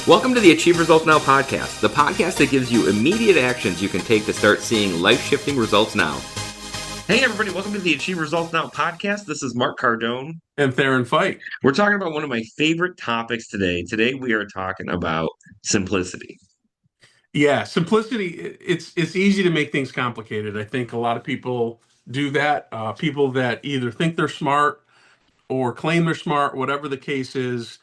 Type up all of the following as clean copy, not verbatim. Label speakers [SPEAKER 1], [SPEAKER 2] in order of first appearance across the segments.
[SPEAKER 1] Welcome to the Achieve Results Now podcast, the podcast that gives you immediate actions you can take to start seeing life-shifting results now. Hey everybody, welcome to the Achieve Results Now podcast. This is Mark Cardone.
[SPEAKER 2] And Theron Feidt.
[SPEAKER 1] We're talking about one of my favorite topics today. Today we are talking about simplicity.
[SPEAKER 2] Yeah, simplicity. It's easy to make things complicated. I think a lot of people do that. People that either think they're smart or claim they're smart, whatever the case is,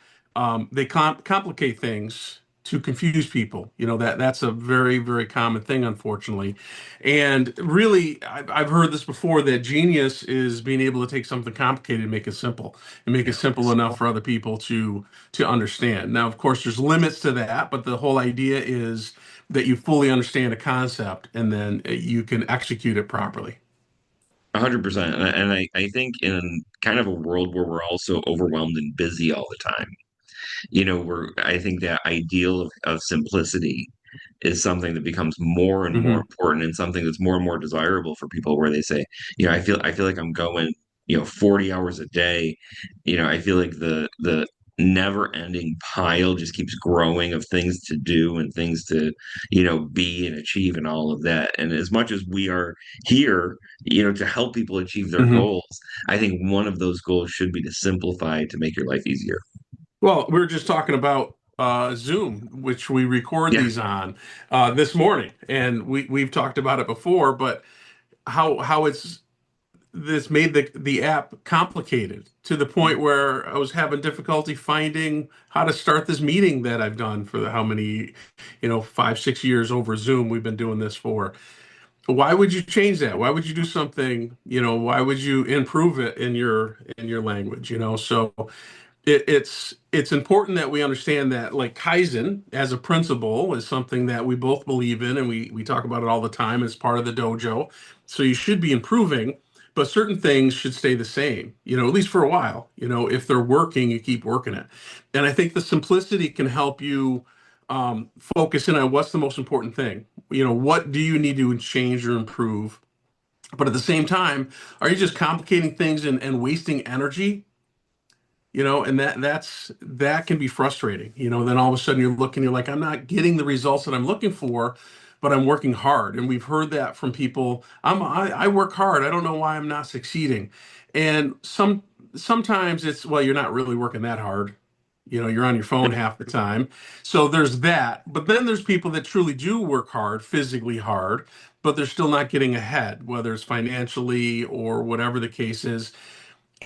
[SPEAKER 2] they complicate things to confuse people. That's a very, very common thing, unfortunately. And really, I've heard this before, that genius is being able to take something complicated and make it simple, and make it simple enough for other people to understand. Now, of course, there's limits to that, but the whole idea is that you fully understand a concept and then you can execute it properly.
[SPEAKER 1] 100%. And I think in kind of a world where we're also overwhelmed and busy all the time, I think that ideal of simplicity is something that becomes more and more
[SPEAKER 2] Hmm.
[SPEAKER 1] important, and something that's more and more desirable for people, where they say, I feel like I'm going, 40 hours a day. I feel like the never ending pile just keeps growing of things to do and things to, be and achieve and all of that. And as much as we are here, to help people achieve their
[SPEAKER 2] Hmm.
[SPEAKER 1] goals, I think one of those goals should be to simplify, to make your life easier.
[SPEAKER 2] Well, we were just talking about Zoom, which we record
[SPEAKER 1] Yeah.
[SPEAKER 2] these on this morning, and we've talked about it before, but how it's this made the app complicated to the point where I was having difficulty finding how to start this meeting that I've done for how many, 5, 6 years over Zoom we've been doing this for. Why would you change that? Why would you do something, why would you improve it in your language, So it's important that we understand that, like, Kaizen as a principle is something that we both believe in, and we talk about it all the time as part of the dojo. So you should be improving, but certain things should stay the same, at least for a while. If they're working, you keep working it. And I think the simplicity can help you focus in on what's the most important thing. What do you need to change or improve? But at the same time, are you just complicating things and wasting energy? And that can be frustrating. Then all of a sudden you're looking, you're like, I'm not getting the results that I'm looking for, but I'm working hard. And we've heard that from people. I work hard. I don't know why I'm not succeeding. And sometimes it's, well, you're not really working that hard. You're on your phone half the time. So there's that. But then there's people that truly do work hard, physically hard, but they're still not getting ahead, whether it's financially or whatever the case is.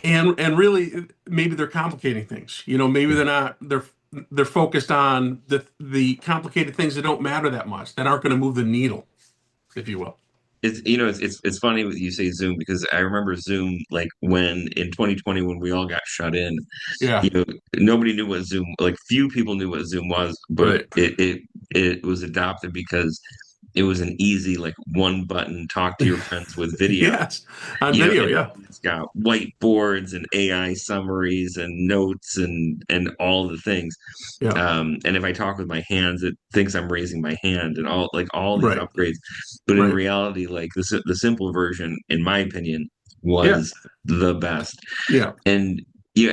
[SPEAKER 2] And really, maybe they're complicating things. Maybe they're focused on the complicated things that don't matter that much, that aren't going to move the needle, if you will.
[SPEAKER 1] It's funny that you say Zoom, because I remember Zoom, like, when in 2020, when we all got shut in,
[SPEAKER 2] Yeah.
[SPEAKER 1] nobody knew what Zoom, like, few people knew what Zoom was, but
[SPEAKER 2] Right.
[SPEAKER 1] it was adopted because it was an easy, like, one button talk to your friends with video.
[SPEAKER 2] Yes. On video.
[SPEAKER 1] And
[SPEAKER 2] Yeah.
[SPEAKER 1] it's got whiteboards and AI summaries and notes and all the things.
[SPEAKER 2] Yeah.
[SPEAKER 1] And if I talk with my hands, it thinks I'm raising my hand, and all these
[SPEAKER 2] Right.
[SPEAKER 1] upgrades. But in
[SPEAKER 2] Right.
[SPEAKER 1] reality, like, the simple version, in my opinion,
[SPEAKER 2] Yeah.
[SPEAKER 1] was the best.
[SPEAKER 2] Yeah.
[SPEAKER 1] And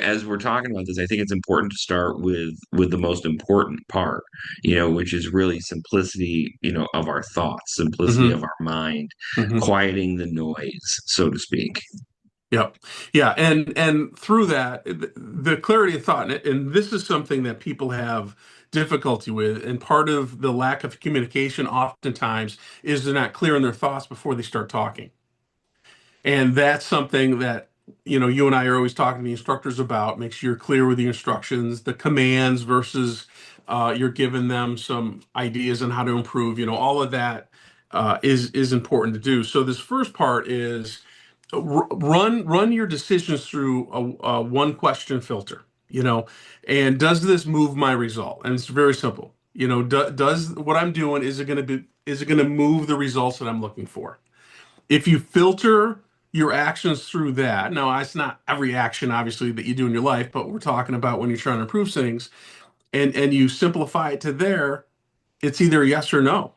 [SPEAKER 1] as we're talking about this, I think it's important to start with the most important part, which is really simplicity, of our thoughts, simplicity
[SPEAKER 2] Hmm.
[SPEAKER 1] of our mind,
[SPEAKER 2] Hmm.
[SPEAKER 1] quieting the noise, so to speak.
[SPEAKER 2] Yep. Yeah. And through that, the clarity of thought, and this is something that people have difficulty with, and part of the lack of communication oftentimes is they're not clear in their thoughts before they start talking. And that's something that, you and I are always talking to the instructors about. Make sure you're clear with the instructions, the commands versus you're giving them some ideas on how to improve. All of that is important to do. So this first part is run your decisions through a one question filter. And does this move my result? And it's very simple. Does what I'm doing, is it going to move the results that I'm looking for? If you filter your actions through that, now it's not every action obviously that you do in your life, but we're talking about when you're trying to improve things, and you simplify it to there, it's either yes or no.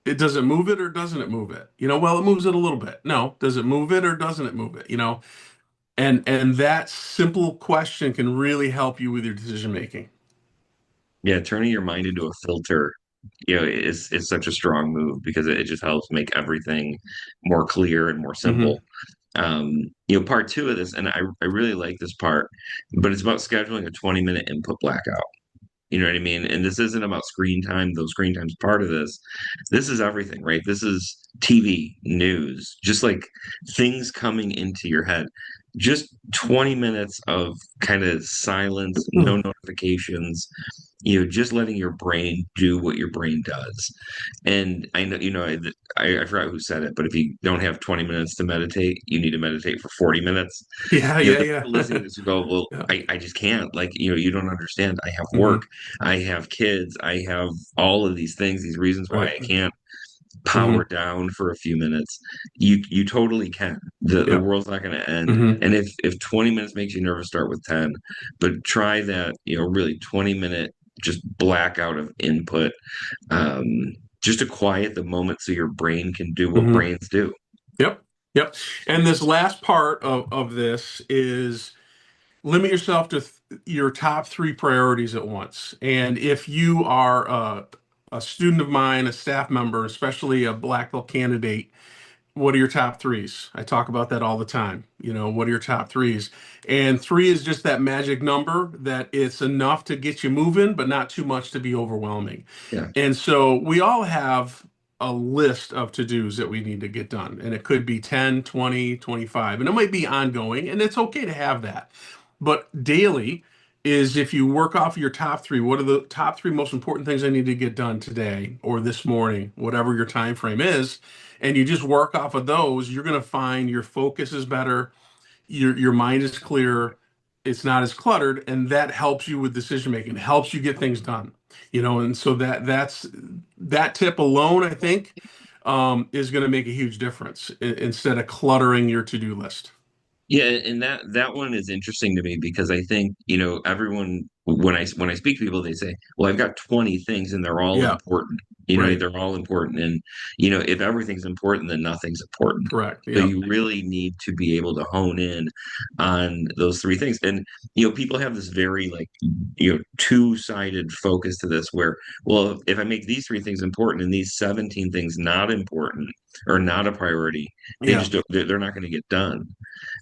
[SPEAKER 2] It does it move it or doesn't it move it? Well, it moves it a little bit. No, does it move it or doesn't it move it? And that simple question can really help you with your decision making.
[SPEAKER 1] Yeah, turning your mind into a filter, is such a strong move because it just helps make everything more clear and more
[SPEAKER 2] Hmm.
[SPEAKER 1] simple. Part two of this, and I really like this part, but it's about scheduling a 20-minute input blackout. You know what I mean? And this isn't about screen time, though screen time's part of this. This is everything, right? This is TV, news, just like things coming into your head. Just 20 minutes of kind of silence, no notifications, just letting your brain do what your brain does. And I know, I forgot who said it, but if you don't have 20 minutes to meditate, you need to meditate for 40 minutes.
[SPEAKER 2] Yeah,
[SPEAKER 1] You know,
[SPEAKER 2] yeah,
[SPEAKER 1] the people listening
[SPEAKER 2] yeah.
[SPEAKER 1] to this go, well,
[SPEAKER 2] Yeah.
[SPEAKER 1] I just can't. Like, you don't understand. I have work,
[SPEAKER 2] Hmm.
[SPEAKER 1] I have kids, I have all of these things, these reasons why
[SPEAKER 2] Right.
[SPEAKER 1] I can't power
[SPEAKER 2] Hmm.
[SPEAKER 1] down for a few minutes. You totally can. The
[SPEAKER 2] Yep.
[SPEAKER 1] world's not going to end.
[SPEAKER 2] Hmm.
[SPEAKER 1] And if 20 minutes makes you nervous, start with 10. But try that, really 20-minute just blackout of input, um, just to quiet the moment so your brain can do what
[SPEAKER 2] Hmm.
[SPEAKER 1] brains do.
[SPEAKER 2] Yep. Yep. And this last part of this is limit yourself to your top three priorities at once. And if you are a student of mine, a staff member, especially a black belt candidate, what are your top threes? I talk about that all the time. What are your top threes? And three is just that magic number that it's enough to get you moving, but not too much to be overwhelming.
[SPEAKER 1] Yeah.
[SPEAKER 2] And so we all have a list of to-dos that we need to get done. And it could be 10, 20, 25, and it might be ongoing, and it's okay to have that. But daily is if you work off your top three, what are the top three most important things I need to get done today or this morning, whatever your time frame is, and you just work off of those, you're going to find your focus is better, your mind is clearer, it's not as cluttered, and that helps you with decision making, helps you get things done. And so that's that tip alone, I think, is going to make a huge difference instead of cluttering your to-do list.
[SPEAKER 1] Yeah, and that one is interesting to me because I think, everyone when I speak to people, they say, "Well, I've got 20 things and they're all
[SPEAKER 2] Yeah,
[SPEAKER 1] important."
[SPEAKER 2] right.
[SPEAKER 1] They're all important. And if everything's important, then nothing's important.
[SPEAKER 2] Correct.
[SPEAKER 1] So
[SPEAKER 2] Yep.
[SPEAKER 1] you really need to be able to hone in on those three things. And people have this very like, two-sided focus to this where, well, if I make these three things important and these 17 things not important or not a priority, they
[SPEAKER 2] Yeah.
[SPEAKER 1] just don't, they're not going to get done.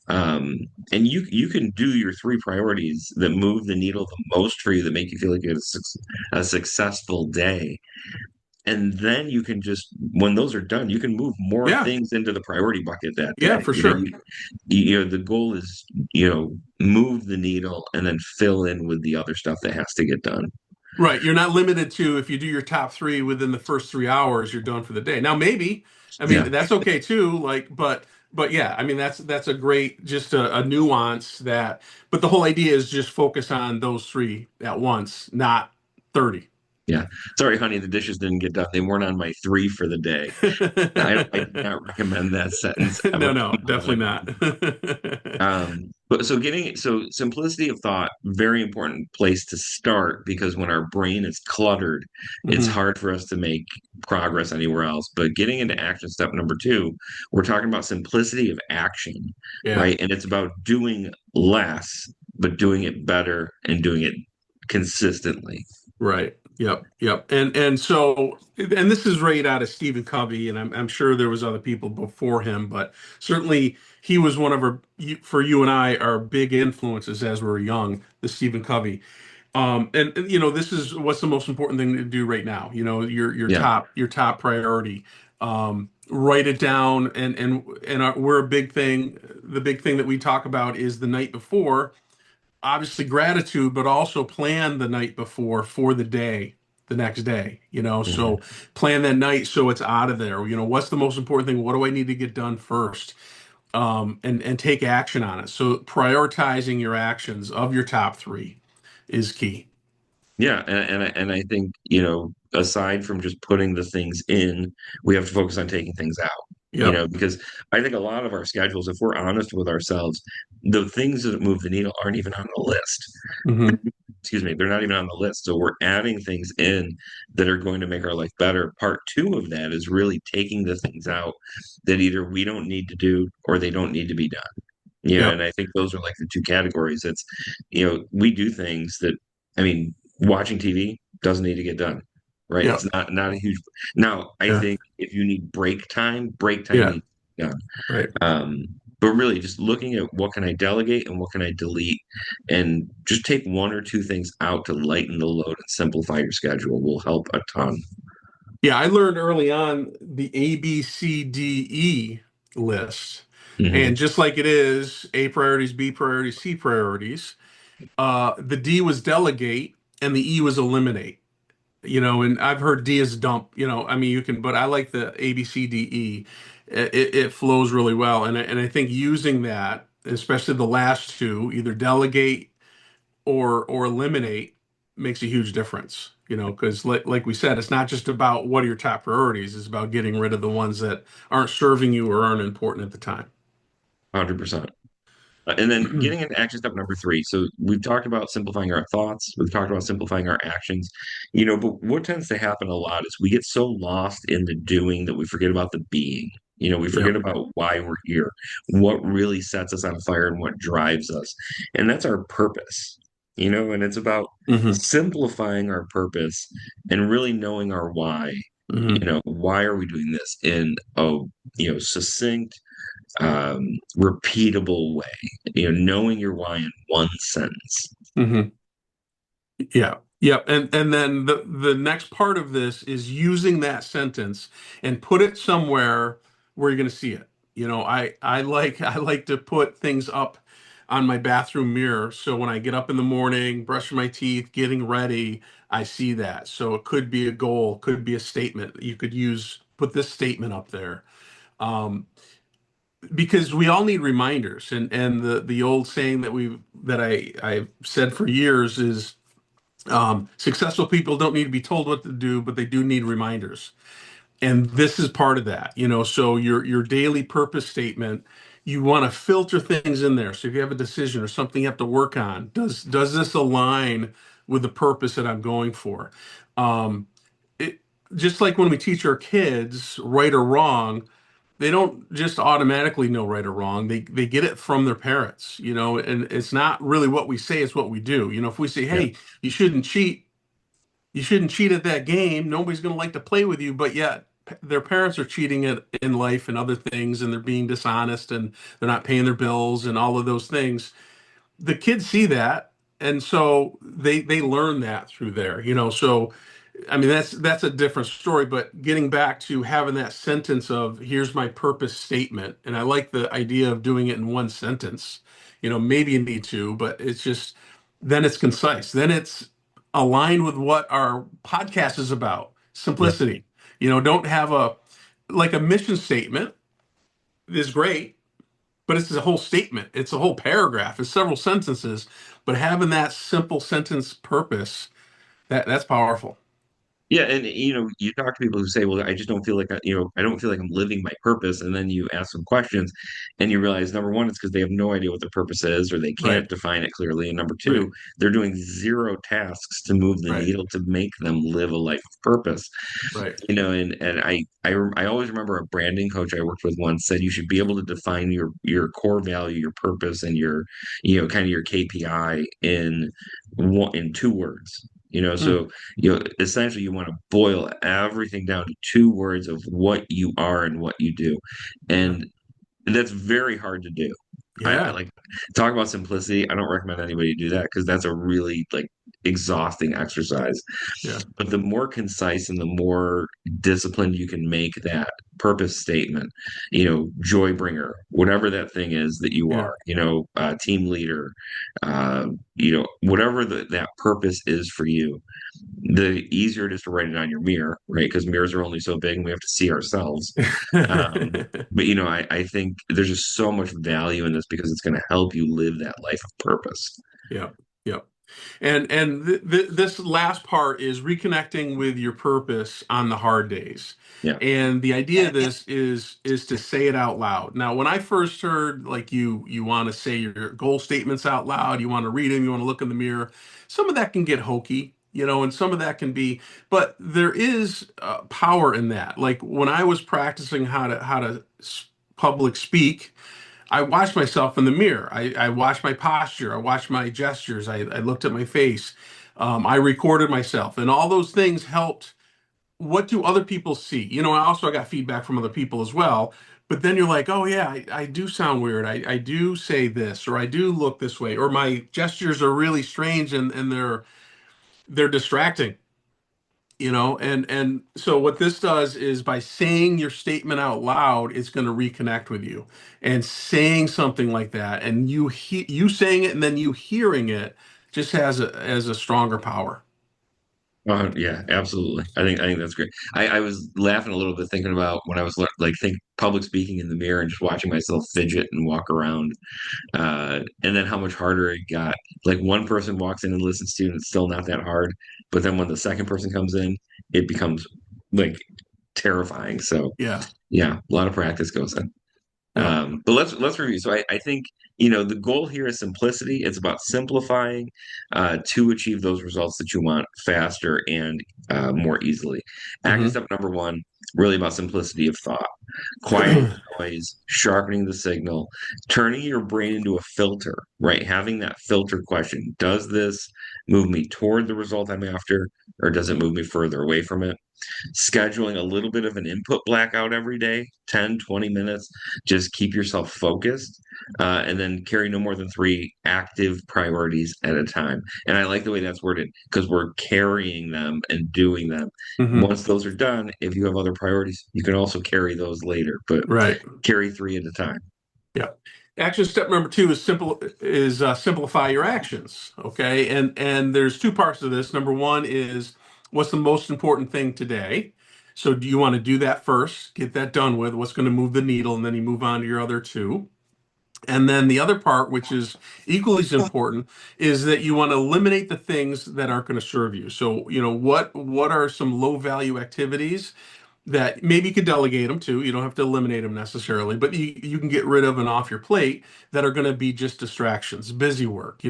[SPEAKER 1] Um, and you can do your three priorities that move the needle the most for you, that make you feel like you had a successful day. And then you can just, when those are done, you can move more
[SPEAKER 2] Yeah.
[SPEAKER 1] things into the priority bucket that
[SPEAKER 2] Yeah,
[SPEAKER 1] day.
[SPEAKER 2] for sure.
[SPEAKER 1] The goal is, move the needle and then fill in with the other stuff that has to get done.
[SPEAKER 2] Right. You're not limited to if you do your top three within the first 3 hours, you're done for the day. Now, maybe, I
[SPEAKER 1] Yeah.
[SPEAKER 2] mean, that's okay too. Like, but yeah, I mean, that's a great, just a nuance that, but the whole idea is just focus on those three at once, not 30.
[SPEAKER 1] Yeah. Sorry, honey, the dishes didn't get done. They weren't on my three for the day. I do not recommend that sentence ever
[SPEAKER 2] No, no,
[SPEAKER 1] come out of my
[SPEAKER 2] definitely
[SPEAKER 1] mouth.
[SPEAKER 2] not.
[SPEAKER 1] But so simplicity of thought, very important place to start because when our brain is cluttered, it's
[SPEAKER 2] Mhm.
[SPEAKER 1] hard for us to make progress anywhere else. But getting into action step number two, we're talking about simplicity of action,
[SPEAKER 2] Yeah.
[SPEAKER 1] right? And it's about doing less, but doing it better and doing it consistently.
[SPEAKER 2] Right. Yep. Yep. And so and this is right out of Stephen Covey, and I'm sure there was other people before him, but certainly he was one of our for you and I our big influences as we were young, the Stephen Covey. And this is what's the most important thing to do right now. Your
[SPEAKER 1] Yeah.
[SPEAKER 2] top priority. Write it down, we're a big thing. The big thing that we talk about is the night before, obviously gratitude, but also plan the night before for the day, the next day,
[SPEAKER 1] Mhm.
[SPEAKER 2] so plan that night so it's out of there. What's the most important thing? What do I need to get done first? And take action on it. So prioritizing your actions of your top three is key.
[SPEAKER 1] Yeah, and I think, aside from just putting the things in, we have to focus on taking things out.
[SPEAKER 2] Yep.
[SPEAKER 1] Because I think a lot of our schedules, if we're honest with ourselves, the things that move the needle aren't even on the list.
[SPEAKER 2] Hmm.
[SPEAKER 1] Excuse me, they're not even on the list. So we're adding things in that are going to make our life better. Part two of that is really taking the things out that either we don't need to do or they don't need to be done.
[SPEAKER 2] Yep.
[SPEAKER 1] And I think those are like the two categories. It's, we do things that, I mean, watching TV. doesn't need to get done, right?
[SPEAKER 2] Yeah.
[SPEAKER 1] It's not a huge. Now, I
[SPEAKER 2] Yeah.
[SPEAKER 1] think if you need break time
[SPEAKER 2] Yeah.
[SPEAKER 1] needs to be done.
[SPEAKER 2] Right.
[SPEAKER 1] But really, just looking at what can I delegate and what can I delete, and just take one or two things out to lighten the load and simplify your schedule will help a ton.
[SPEAKER 2] Yeah, I learned early on the A, B, C, D, E list. And
[SPEAKER 1] Hmm.
[SPEAKER 2] just like it is A priorities, B priorities, C priorities, the D was delegate and the E was eliminate. And I've heard D is dump, I mean, you can, but I like the A, B, C, D, E. It flows really well. And I think using that, especially the last two, either delegate or eliminate makes a huge difference, because like we said, it's not just about what are your top priorities, it's about getting rid of the ones that aren't serving you or aren't important at the time.
[SPEAKER 1] 100%. And then getting into action step number three. So we've talked about simplifying our thoughts. We've talked about simplifying our actions. But what tends to happen a lot is we get so lost in the doing that we forget about the being. We
[SPEAKER 2] Yeah.
[SPEAKER 1] forget about why we're here, what really sets us on fire and what drives us. And that's our purpose. And it's about
[SPEAKER 2] Hmm.
[SPEAKER 1] simplifying our purpose and really knowing our why.
[SPEAKER 2] Hmm.
[SPEAKER 1] Why are we doing this in a, succinct, repeatable way, knowing your why in one sentence.
[SPEAKER 2] Hmm. Yeah. Yep. And then the next part of this is using that sentence and put it somewhere where you're going to see it. I like to put things up on my bathroom mirror, so when I get up in the morning, brushing my teeth, getting ready, I see that. So it could be a goal, could be a statement. You could put this statement up there. Um, because we all need reminders, and the old saying that I've said for years is, successful people don't need to be told what to do, but they do need reminders. And this is part of that. So your daily purpose statement, you want to filter things in there. So if you have a decision or something you have to work on, does this align with the purpose that I'm going for? Um, it just like when we teach our kids right or wrong, they don't just automatically know right or wrong. They get it from their parents, and it's not really what we say, it's what we do. If we say,
[SPEAKER 1] Yeah.
[SPEAKER 2] "Hey, you shouldn't cheat. You shouldn't cheat at that game. Nobody's going to like to play with you," but yet their parents are cheating in life and other things, and they're being dishonest, and they're not paying their bills and all of those things. The kids see that, and so they learn that through there. So I mean, that's a different story, but getting back to having that sentence of here's my purpose statement, and I like the idea of doing it in one sentence. Maybe you need two, but it's just then it's concise. Then it's aligned with what our podcast is about.
[SPEAKER 1] Yeah.
[SPEAKER 2] Simplicity. Don't have a mission statement is great, but it's a whole statement. It's a whole paragraph. It's several sentences, but having that simple sentence purpose, that's powerful.
[SPEAKER 1] Yeah, and you talk to people who say, "Well, I just don't feel like I don't feel like I'm living my purpose." And then you ask them questions, and you realize number one, it's because they have no idea what their purpose is, or they
[SPEAKER 2] Right.
[SPEAKER 1] can't define it clearly. And number
[SPEAKER 2] Right.
[SPEAKER 1] two, they're doing zero tasks to move the
[SPEAKER 2] Right.
[SPEAKER 1] needle to make them live a life of purpose.
[SPEAKER 2] Right.
[SPEAKER 1] And I always remember a branding coach I worked with once said you should be able to define your core value, your purpose, and your kind of your KPI in 2 words.
[SPEAKER 2] Mm.
[SPEAKER 1] So essentially you want to boil everything down to 2 words of what you are and what you do,
[SPEAKER 2] Yeah.
[SPEAKER 1] and that's very hard to do. I
[SPEAKER 2] Yeah.
[SPEAKER 1] like talk about simplicity. I don't recommend anybody do that because that's a really like exhausting exercise.
[SPEAKER 2] Yeah.
[SPEAKER 1] But the more concise and the more disciplined you can make that purpose statement, joy bringer, whatever that thing is that you
[SPEAKER 2] Yeah.
[SPEAKER 1] are, team leader, whatever that purpose is for you, the easier it is to write it on your mirror, right? Because mirrors are only so big and we have to see ourselves. But I think there's just so much value in this because it's going to help you live that life of purpose.
[SPEAKER 2] Yeah. Yeah. And this last part is reconnecting with your purpose on the hard days.
[SPEAKER 1] Yeah.
[SPEAKER 2] And the idea of this is to say it out loud. Now, when I first heard like you want to say your goal statements out loud, you want to read them, you want to look in the mirror, some of that can get hokey, and some of that can be, but there is power in that. Like when I was practicing how to public speak, I watched myself in the mirror. I watched my posture. I watched my gestures. I looked at my face. I recorded myself, and all those things helped. What do other people see? I got feedback from other people as well. But then you're like, oh yeah, I do sound weird. I do say this, or I do look this way, or my gestures are really strange and they're distracting. And so what this does is by saying your statement out loud, it's going to reconnect with you. And saying something like that, and you saying it and then you hearing it, just has a stronger power.
[SPEAKER 1] Yeah, absolutely. I think that's great. I was laughing a little bit thinking about when I was like think public speaking in the mirror and just watching myself fidget and walk around, and then how much harder it got. Like one person walks in and listens to you, and it's still not that hard. But then when the second person comes in, it becomes like terrifying. So
[SPEAKER 2] Yeah.
[SPEAKER 1] yeah, a lot of practice goes in.
[SPEAKER 2] Yeah.
[SPEAKER 1] But let's review. So I think the goal here is simplicity. It's about simplifying to achieve those results that you want faster and more easily. Action
[SPEAKER 2] Hmm.
[SPEAKER 1] step number one, really about simplicity of thought, quieting the noise, sharpening the signal, turning your brain into a filter. Right, having that filter question: does this move me toward the result I'm after, or does it move me further away from it? Scheduling a little bit of an input blackout every day, 10, 20 minutes, just keep yourself focused, and then carry no more than three active priorities at a time. And I like the way that's worded because we're carrying them and doing them.
[SPEAKER 2] Hmm.
[SPEAKER 1] Once those are done, if you have other priorities, you can also carry those later, but
[SPEAKER 2] Right.
[SPEAKER 1] carry three at a time.
[SPEAKER 2] Yeah. Action step number two is simplify your actions. Okay. And there's two parts to this. Number one is what's the most important thing today? So do you want to do that first, get that done with, what's going to move the needle, and then you move on to your other two. And then the other part, which is equally as important, is that you want to eliminate the things that aren't going to serve you. So, what are some low value activities that maybe you could delegate them to. You don't have to eliminate them necessarily, but you can get rid of and off your plate that are going to be just distractions, busy work.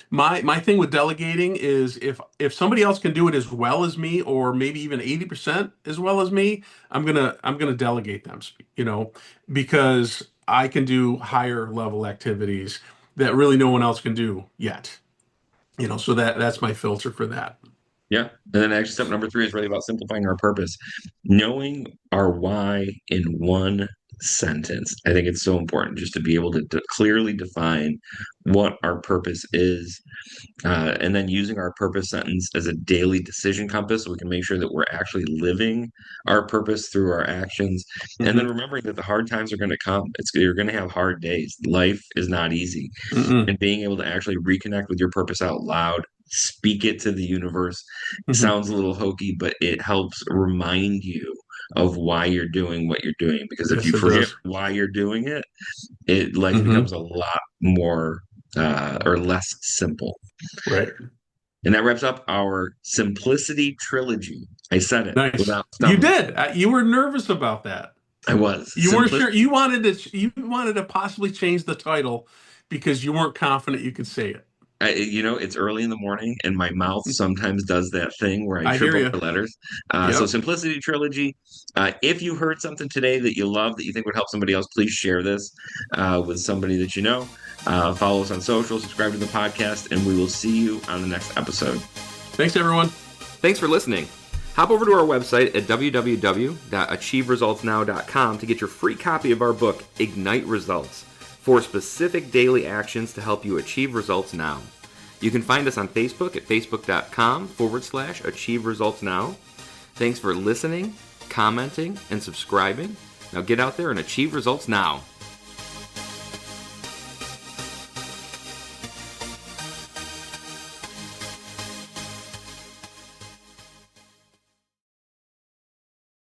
[SPEAKER 2] My thing with delegating is if somebody else can do it as well as me, or maybe even 80% as well as me, I'm gonna delegate them. Because I can do higher level activities that really no one else can do yet. So that's my filter for that.
[SPEAKER 1] Yeah. And then action step number three is really about simplifying our purpose. Knowing our why in one sentence. I think it's so important just to be able to clearly define what our purpose is, and then using our purpose sentence as a daily decision compass so we can make sure that we're actually living our purpose through our actions. And then
[SPEAKER 2] Hmm.
[SPEAKER 1] remembering that the hard times are going to come. You're going to have hard days. Life is not easy.
[SPEAKER 2] Mm-mm.
[SPEAKER 1] And being able to actually reconnect with your purpose out loud, speak it to the universe,
[SPEAKER 2] Hmm.
[SPEAKER 1] sounds a little hokey, but it helps remind you of why you're doing what you're doing. Because if
[SPEAKER 2] Yes,
[SPEAKER 1] you
[SPEAKER 2] it
[SPEAKER 1] forget
[SPEAKER 2] does.
[SPEAKER 1] why you're doing it, life becomes
[SPEAKER 2] Hmm.
[SPEAKER 1] a lot more or less simple.
[SPEAKER 2] Right.
[SPEAKER 1] And that wraps up our Simplicity Trilogy. I said it
[SPEAKER 2] Nice.
[SPEAKER 1] without
[SPEAKER 2] You
[SPEAKER 1] stumbling.
[SPEAKER 2] did. You were nervous about that.
[SPEAKER 1] I was.
[SPEAKER 2] You weren't sure. You wanted to possibly change the title because you weren't confident you could say it.
[SPEAKER 1] It's early in the morning, and my mouth sometimes does that thing where I
[SPEAKER 2] I
[SPEAKER 1] trip
[SPEAKER 2] hear
[SPEAKER 1] over
[SPEAKER 2] you.
[SPEAKER 1] letters. So,
[SPEAKER 2] Yep.
[SPEAKER 1] Simplicity Trilogy. If you heard something today that you love, that you think would help somebody else, please share this with somebody that you know. Follow us on social, subscribe to the podcast, and we will see you on the next episode.
[SPEAKER 2] Thanks, everyone.
[SPEAKER 3] Thanks for listening. Hop over to our website at www.achieveresultsnow.com to get your free copy of our book, Ignite Results, 4 specific daily actions to help you achieve results now. You can find us on Facebook at facebook.com/Achieve Results Now. Thanks for listening, commenting, and subscribing. Now get out there and achieve results now.